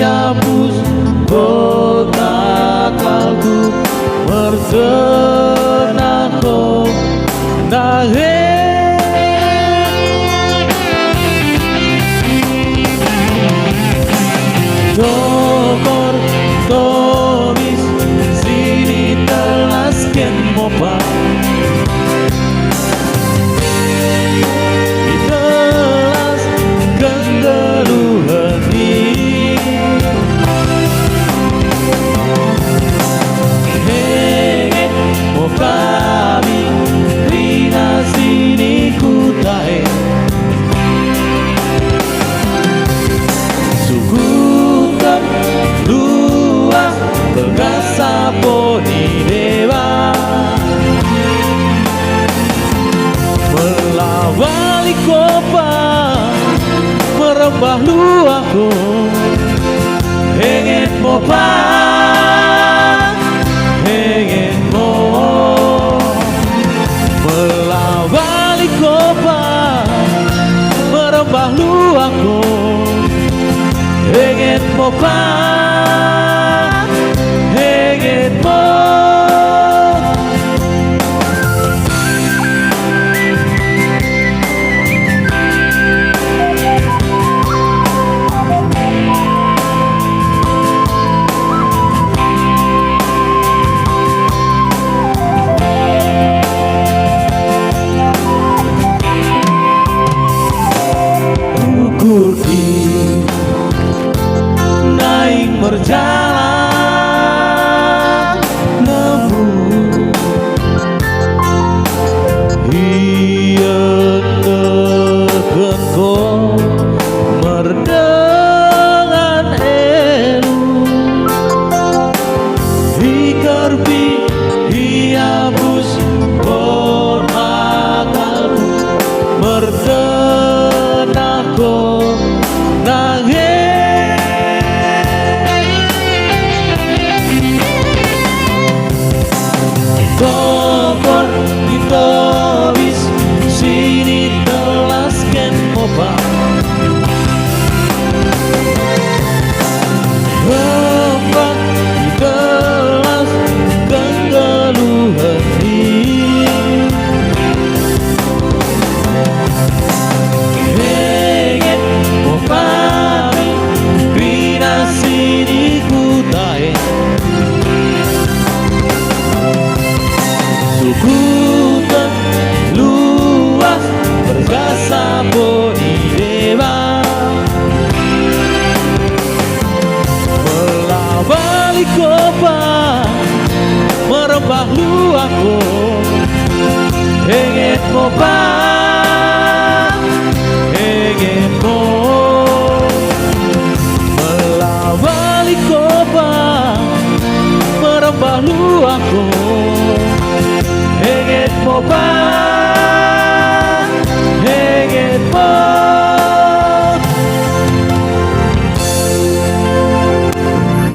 hapus kota kalbu mersenako nahe Dokor tomis sini telasken mopa ditelas kendeluhan Henge mo kami rina sini kutahe Sukutan luas bergasa poni dewa Melawali kopa merembah luahku Hengen mopa Hengen mo melawali kopa merembah luahku Hengen mopa Hengen mo naik berjalan lembut Hieun tegengko merdengan elu Hikarbi hiabus kota kalbu merdenako nangis Dokor ditobis sini telasken mopa Hembak ditelas kendeluhan Hengen mopami rina sini kutahe Sukutan luas berjasa poni dewa Melawali kopa merembah luahku Hengen mopa Hengen mo melawali kopa merembah luahku Hengen mopa Hengen mo